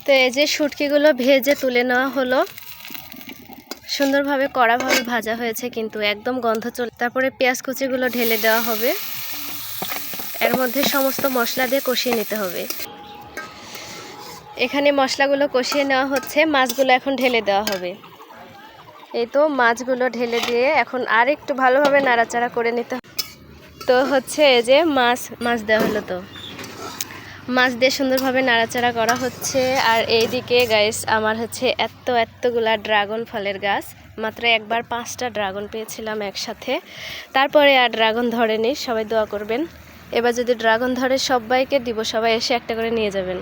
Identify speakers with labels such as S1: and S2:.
S1: তো এই যে শুটকিগুলো ভেজে তুলে নেওয়া হলো, সুন্দরভাবে কড়াভাবে ভাজা হয়েছে কিন্তু একদম গন্ধ চলে। তারপরে পেঁয়াজ কুচিগুলো ঢেলে দেওয়া হবে, এর মধ্যে সমস্ত মশলা দিয়ে কষিয়ে নিতে হবে। এখানে মশলাগুলো কষিয়ে নেওয়া হচ্ছে, মাছগুলো এখন ঢেলে দেওয়া হবে। এই তো মাছগুলো ঢেলে দিয়ে এখন আর একটু ভালোভাবে নাড়াচাড়া করে নিতে হবে। তো হচ্ছে এই যে মাছ দেওয়া হলো, তো মাছ দিয়ে সুন্দরভাবে নাড়াচাড়া করা হচ্ছে। আর এইদিকে গাইস আমার হচ্ছে এতগুলা ড্রাগন ফলের গাছ, মাত্র একবার 5টা ড্রাগন পেয়েছিলাম একসাথে, তারপরে আর ড্রাগন ধরেনি। সবাই দোয়া করবেন, এবার যদি ড্রাগন ধরে সবাইকে দিব, সবাই এসে একটা করে নিয়ে যাবেন।